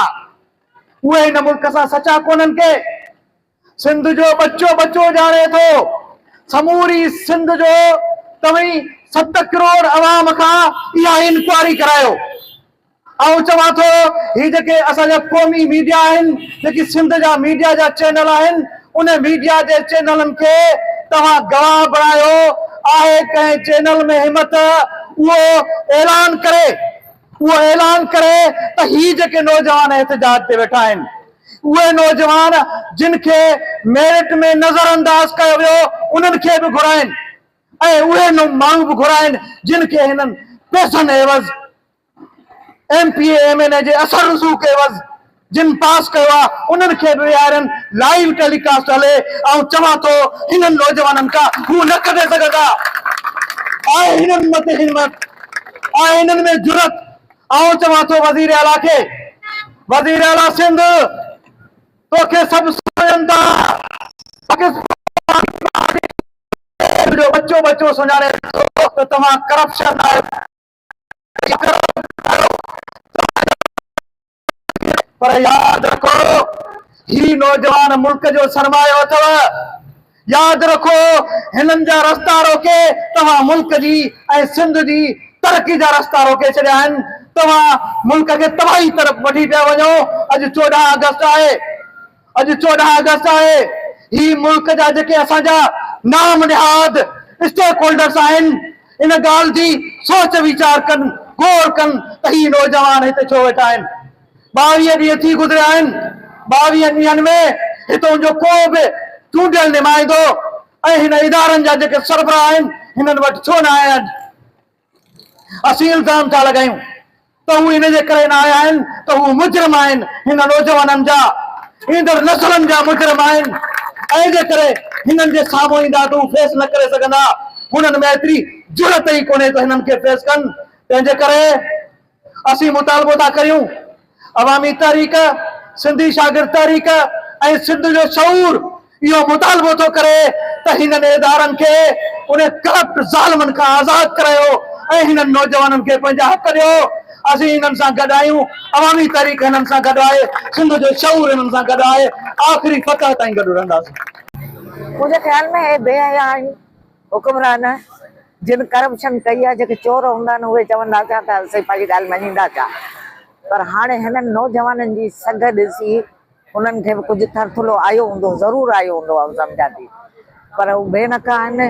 उहे हिन मुल्क सां सचा कोन्हनि के। सिंध जो बच्चो जाने थो, समूरी सिंध जो तव्हीं 7 करोड़ अवाम खां इहा इंक्वायरी करायो। ऐं चवां थो ही जेके असांजा क़ौमी मीडिया आहिनि, जेकी सिंध जा मीडिया जा चैनल आहिनि, उन मीडिया जे चैनलनि खे तव्हां गवाह बणायो। आहे कंहिं चैनल में हिम्मत उहो ऐलान करे त ही जेके नौजवान एहतजाज ते वेठा आहिनि, उहे नौजवान जिन खे मेरिट में नज़रअंदाज कयो वियो, उन्हनि खे बि घुराइनि ऐं उहे माण्हू बि घुराइनि जिन खे हिननि पैसनि एवज़ MPA MNA जे असर रसूख़ एवज़ जिन पास कयो आहे, उन्हनि खे बि विहारनि, लाइव टेलीकास्ट हले। ऐं चवां थो हिननि नौजवाननि खां हू न कढे सघंदा। आहे हिननि मथे हिम्मत, आहे हिननि में जुरत। ऐं चवां थो वज़ीर आला खे, वज़ीर आला सिंध, तोखे सभु सुञाणनि था, जो बच्चो सुञाणे थो त तव्हां करप्शन पर यादि रखो ही नौजवान मुल्क जो सरमायो अथव। यादि रखो हिननि जा रस्ता रोके तव्हां मुल्क जी ऐं सिंध जी तरक़ी जा रस्ता रोके छॾिया आहिनि। तव्हां मुल्क खे तबाही तरफ़ वठी पिया वञो। अॼु 14 अगस्त आहे, अॼु 14 अगस्त आहे। ही मुल्क जा जेके असांजा नाम निहाद स्टेक होल्डर्स आहिनि, इन ॻाल्हि जी सोच वीचार कनि, गौर कनि त ही नौजवान हिते छो वेठा आहिनि। 22 ॾींहं थी गुज़रिया आहिनि। 22 ॾींहंनि में हितां जो को बि चूंडियल नुमाइंदो ऐं हिन इदारनि जा जेके सरबराह आहिनि, हिननि वटि छो न आया आहिनि। असीं इल्ज़ाम था लॻायूं त हू इन जे करे न आया आहिनि त हू मुजरिम आहिनि, हिन नौजवाननि जा, ईंदड़ नसलनि जा मुजरिम आहिनि। ऐं जे करे हिननि जे साम्हूं ईंदा त हू फेस न करे सघंदा। हुननि में एतिरी जुरत ई कोन्हे त हिननि खे फेस कनि। तंहिंजे करे असीं मुतालबो था करियूं, अवामी तहरीक, सिंधी शागिर्द तहरीक ऐं सिंध जो शऊर इहो मुतालबो थो करे त हिननि इदारनि खे उन करप्ट ज़ालिमनि खां आज़ाद करायो ऐं हिननि नौजवाननि खे पंहिंजा हक़ ॾियो। असीं हिननि सां गॾु आहियूं, अवामी तहरीक हिननि सां गॾु आहे, सिंध जो शऊर हिननि सां गॾु आहे। आख़िरी फतह ताईं गॾु रहंदासीं। मुझे ख्याल में है बेहया हुक्मरान जिन करप्शन कई आहे, जेके चोर हूंदा आहिनि उहे चवंदा छा त असीं पंहिंजी ॻाल्हि मञींदा छा। पर हाणे हिननि नौजवाननि जी सघ ॾिसी उन्हनि खे बि कुझु थरथुलो आयो हूंदो, ज़रूरु आयो हूंदो, सम्झां थी। पर उहे बेनका आहिनि,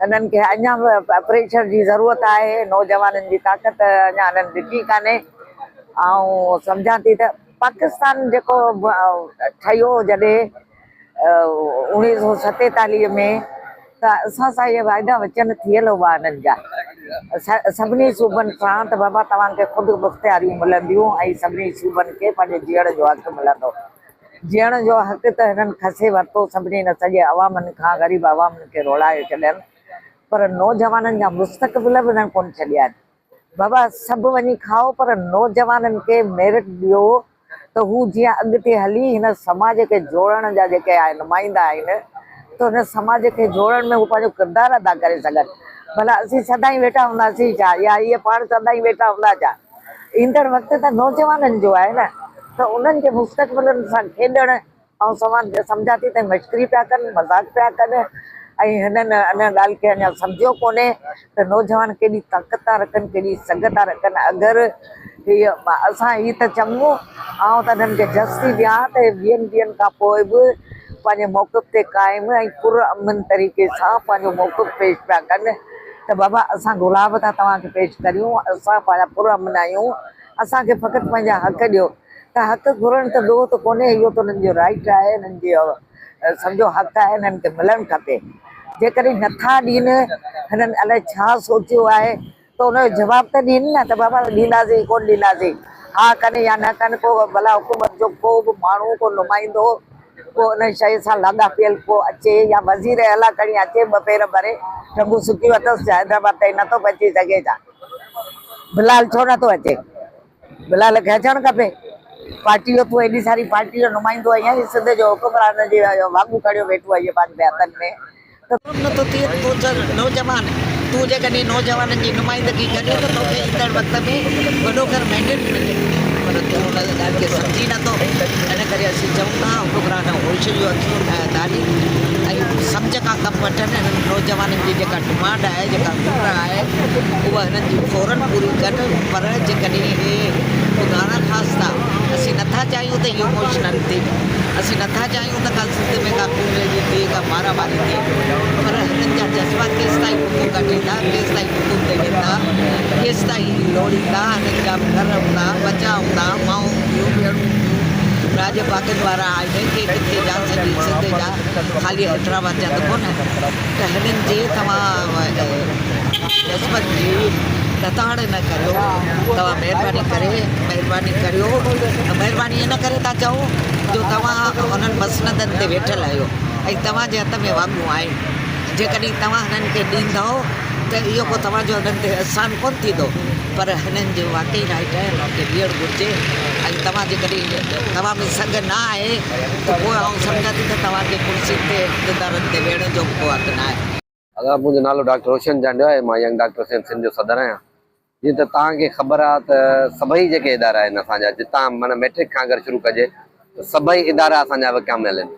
हिननि खे अञा बि प्रेशर जी ज़रूरत आहे। नौजवाननि जी ताक़त अञा हिननि ॾिठी कान्हे। ऐं सम्झां थी त पाकिस्तान जेको ठहियो जॾहिं 1947 में, त असां सां इहे वाइदा वचन थियल हुआ हिननि जा सभिनी सूबनि सां त बाबा तव्हांखे ख़ुदि मुख़्तियारियूं मिलंदियूं ऐं सभिनी सूबनि खे पंहिंजे जीअण जो हक़ु मिलंदो। जीअण जो हक़ु त हिननि खसे वरितो सभिनी न, सॼे अवामनि खां, ग़रीब अवामनि खे रोड़ाए छॾनि। पर नौजवाननि जा मुस्तक़बिल बि हिननि कोन छॾिया आहिनि। बाबा सभु वञी खाओ, पर नौजवाननि खे मेरिट ॾियो त हू जीअं अॻिते हली हिन समाज खे जोड़ण जा जेके आहे नुमाइंदा आहिनि, त हुन समाज खे जोड़ण में हू पंहिंजो किरदारु अदा करे सघनि। भला असीं सदाईं वेठा हूंदासीं छा, या इहे पाण सदाईं वेठा हूंदा छा। ईंदड़ वक़्तु त नौजवाननि जो आहे न, त उन्हनि जे मुस्तक़बिलनि सां खेॾण ऐं समाज सम्झां थी त मश्करी पिया कनि, मज़ाक पिया कनि। ऐं हिननि इन ॻाल्हि खे अञा सम्झियो कोन्हे त नौजवान केॾी ताक़त था रखनि, केॾी सघ था रखनि। अगरि हीअ असां हीअ त चङो ऐं त हिननि खे जस्ती ॾियां त वीहनि ॾींहंनि खां पोइ बि पंहिंजे मौक़िफ़ ते क़ाइमु ऐं पुरअमन तरीक़े सां पंहिंजो मौक़िफ़ पेश पिया कनि त बाबा असां गुलाब था तव्हांखे पेश करियूं, असां पंहिंजा पुरअमन आहियूं, असांखे फ़क़ति पंहिंजा हक़ ॾियो। त हक़ घुरण त ॿियो त कोन्हे, इहो त हुननि जो राइट आहे, हिननि जो सम्झो हक़ आहे, हिननि खे मिलणु खपे। जेकॾहिं नथा ॾियनि, हिननि अलाए छा सोचियो आहे, त हुनजो जवाबु त ॾियनि न, त बाबा ॾींदासीं कोन ॾींदासीं, हा कनि या न कनि। को भला हुकूमत जो को बि माण्हू, को नुमाइंदो को उन शइ सां लाॻापियल को अचे, या वज़ीर अला खणी अचे ॿ पेर भरे टंगू सुकी वरितसि, हैदराबाद ताईं नथो पहुची सघे छा। बिलाल छो नथो अचे, बिलाल खे अचणु खपे। पार्टी जो तूं एॾी सारी पार्टी जो नुमाइंदो आहीं, सिंध जो हुकुमरान जी वाॻू खणियो वेठो आहे पंहिंजे हथनि में। त नथो थिए, तूं नौजवान, तूं जेकॾहिं नौजवाननि जी नुमाइंदगी करे त तोखे ईंदड़ वक़्त में वॾो कर मैंडेट मिले। पर तूं हुन ॻाल्हि खे सम्झी नथो। इन करे असीं चऊं था हुकुमरान होश जो अखियूं ठाहे ऐं सम्झ खां कमु वठनि। हिननि नौजवाननि जी जेका डिमांड आहे, जेका घुर आहे, उहा हिननि जी फौरन पूरी कनि। पर जेकॾहिं इहे ख़ुदा ख़ासि था, असीं नथा चाहियूं त इहो इमोशनल थिए, असीं नथा चाहियूं त का सिंध में का खूनरेजी थिए, का मारामारी थिए। पर हिननि जा जज़्बा केसि ताईं हुकूम कढींदा, केसि ताईं हुकूम ते ॾींदा, केसि ताईं लोड़ींदा। हिननि जा घर हूंदा, बचा हूंदा, माऊं हूंदियूं, भेणूं हूंदियूं, राज पाकनि वारा आहिनि के किथे जा, सॼी सिंध जा, ख़ाली हैदराबाद जा त कोन। त हिननि जे तव्हां जज़्बनि जी लताड़ न करियो। तव्हां महिरबानी करे महिरबानी करियो। महिरबानी इन करे था चओ जो तव्हां हुननि मसनदनि ते वेठल आहियो ऐं तव्हांजे हथ में वाॻूं आहिनि। जेकॾहिं तव्हां हिननि खे ॾींदव त इहो को तव्हांजो हिननि ते अहसान कोन थींदो। पर हिननि जो वाक़ई राइट आहे, हिननि खे ॾियणु घुरिजे। ऐं तव्हां जेकॾहिं तव्हां में सघ न आहे त पोइ आउं सम्झां थी त तव्हांखे कुर्सी ते इक़्तिदारनि ते वेहण जो को हक़ न आहे। अगरि मुंहिंजो नालो डॉक्टर रोशन जांडियो आहे, मां यंग डॉक्टर सिंध जो सदर आहियां। जीअं त तव्हांखे ख़बर आहे त सभई जेके इदारा आहिनि असांजा, जितां माना मैट्रिक खां अगरि शुरू कजे त सभई इदारा असांजा विकामियल आहिनि।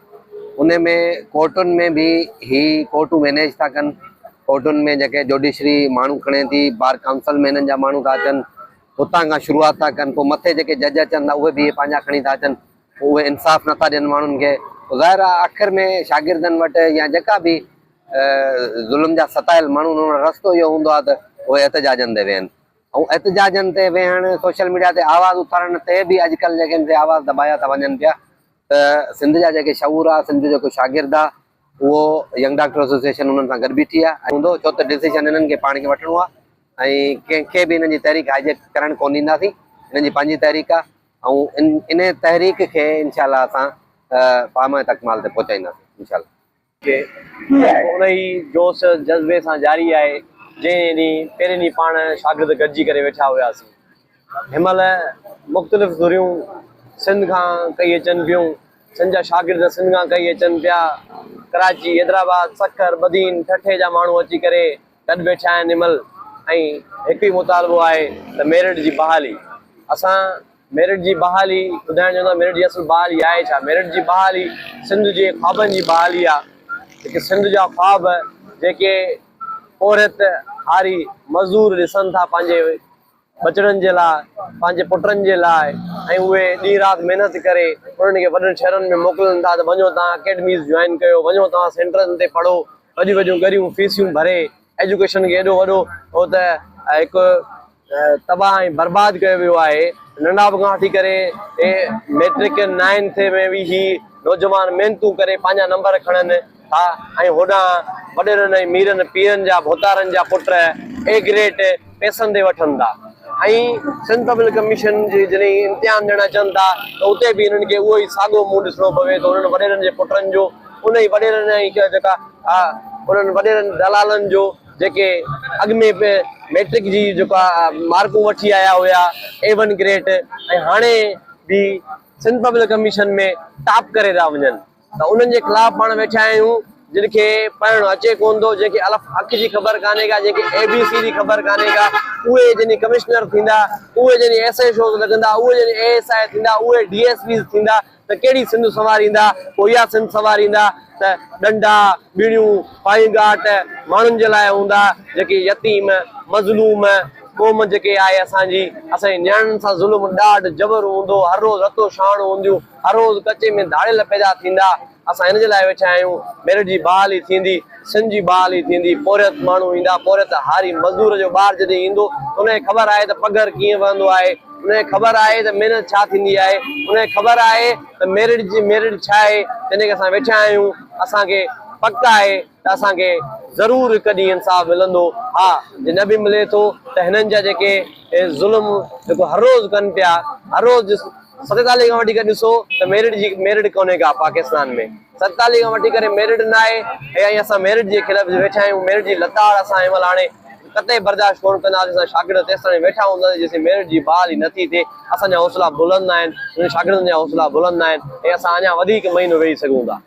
उन में कोर्टुनि में बि ही कोर्टूं मैनेज था कनि। कोर्टुनि में जेके जोडिशरी माण्हू खणे थी, बार काउंसिल में हिननि जा माण्हू था अचनि, हुतां खां शुरूआत था कनि। पोइ मथे जेके जज अचनि था उहे बि पंहिंजा खणी था अचनि, उहे इंसाफ़ नथा ॾियनि माण्हुनि खे। ज़ाहिर आहे आख़िर में शागिर्दनि वटि या जेका बि ज़ुल्म जा सतायल माण्हू, रस्तो इहो हूंदो आहे त उहे एहतजाजनि ते वेहनि। ऐं एहतजाजनि ते वेहण, सोशल मीडिया ते आवाज़ु उथारण ते बि अॼुकल्ह जेके ते आवाज़ दॿाया था वञनि पिया। त सिंध जा जेके शऊर आहे, सिंध जो जेको शागिर्द आहे, उहो यंग डॉक्टर एसोसिएशन उन्हनि सां गॾु बीठी आहे हूंदो। छो त डिसीजन हिननि खे पाण खे वठिणो आहे ऐं कंहिंखे बि हिननि जी तहरीक हाइजेक करणु कोन ॾींदासीं। हिननि जी पंहिंजी तहरीक आहे ऐं इन तहरीक खे इनशाला असां पाम तकमाल ते पहुचाईंदासीं इनशाला। उन ई जोश जज़्बे सां जारी आहे। जंहिं ॾींहुं पहिरें ॾींहुं पाण शागिर्द गॾिजी करे वेठा हुआसीं, हिनमहिल मुख़्तलिफ़ धुरियूं सिंध खां कई अचनि पियूं। सिंध जा शागिर्द सिंध खां कई अचनि पिया। कराची, हैदराबाद, सखर, बदीन, ठठे जा माण्हू अची करे गॾु वेठा आहिनि हिनमहिल। ऐं हिकु ई मुतालबो आहे त मेरिट जी बहाली। असां मेरिट जी बहाली ॿुधाइणु चाहींदो आहियां। मेरिट जी असुलु बहाली आहे छा? मेरिट जी बहाली सिंध जे ख़्वाबनि जी बहाली आहे। जेके सिंध जा ख़्वाब, जेके औरत हारी मज़दूर ॾिसनि था पंहिंजे बचड़नि जे लाइ, पंहिंजे पुटनि जे लाइ, ऐं उहे ॾींहुं राति महिनत करे उन्हनि खे वॾनि शहरनि में मोकिलनि था त वञो तव्हां अकेडमीज़ जॉइन कयो, वञो तव्हां सेंटरनि ते पढ़ो, वॾियूं वॾियूं ॻरियूं फीसियूं भरे एजुकेशन खे एॾो वॾो हो त हिकु तबाह ऐं बर्बादु कयो वियो आहे। नंढा खां वठी करे मैट्रिक 9th में बि ही नौजवान महिनतूं करे पंहिंजा नंबर खणनि था ऐं होॾां वॾेरनि ऐं मीरनि पीरनि जा भोतारनि जा पुट A ग्रेड पैसनि ते वठनि था। ऐं सिंध पब्लिक कमीशन जी जॾहिं इम्तिहान ॾियणु अचनि था त उते बि हिननि खे उहो ई साॻियो मुंहुं ॾिसणो पवे थो। उन्हनि वॾेरनि जे पुटनि जो, उन ई वॾेरनि जेका उन्हनि वॾेरनि दलालनि जो जेके अॻु में मैट्रिक जी जेका मार्कूं वठी आया हुया A1 ग्रेड, ऐं हाणे बि सिंध पब्लिक कमीशन में टॉप करे था वञनि, त उन्हनि जे ख़िलाफ़ पाण वेठा आहियूं जिनखे पढ़णु अचे कोन थो, जेके अख जी ख़बर कान्हे का, जेके ABC जी ख़बर कान्हे का, उहे जॾहिं कमिश्नर थींदा, उहे जॾहिं SHO लॻंदा, उहे जॾहिं ASI थींदा, उहे DSP थींदा, त कहिड़ी सिंध संवारींदा? पोइ इहा सिंध संवारींदा त डंडा बीड़ियूं पाईंगाट माण्हुनि जे लाइ हूंदा, जेके यतीम मज़लूम क़ौम जेके आहे असांजी नियाणियुनि सां ज़ुल्म ॾाढ जबर हूंदो, हर रोज़ रतो शाण हूंदियूं, हर रोज़ कचे में धाड़ियल पैदा थींदा। असां हिन जे लाइ वेठा आहियूं मेरिट जी बहाली थींदी, सिंध जी बहाली थींदी, पोरियत माण्हू ईंदा, पोरियत हारी मज़दूर जो ॿार जॾहिं ईंदो उनखे ख़बर आहे त पघर कीअं वहंदो आहे, उनखे ख़बर आहे त महिनत छा थींदी आहे, उनखे ख़बर आहे त मेरिट छा आहे। तंहिंजे असां वेठा आहियूं, असांखे पक आहे त असांखे ज़रूरु हिकु ॾींहुं इंसाफ़ मिलंदो। हा, जे न बि मिले थो त हिननि जा जेके ज़ुल्म जेको हर रोज़ कनि पिया, हर रोज़ 47 खां वठी करे ॾिसो त मेरिट कोन्हे का पाकिस्तान में, 47 खां वठी करे मेरिट न आहे। ऐं असां मेरिट जे खिलाफ़ वेठा आहियूं, मेरिट जी लताड़ असां हिन महिल हाणे कतई बर्दाश्त कोन कंदासीं। असां शागिर्द तेसिताईं वेठा हूंदासीं जेसिताईं मेरिट जी बहाली नथी थिए। असांजा हौसला बुलंद आहिनि, उन शागिर्दनि जा हौसला बुलंद आहिनि, ऐं असां अञा वधीक महीनो वेही सघूं था।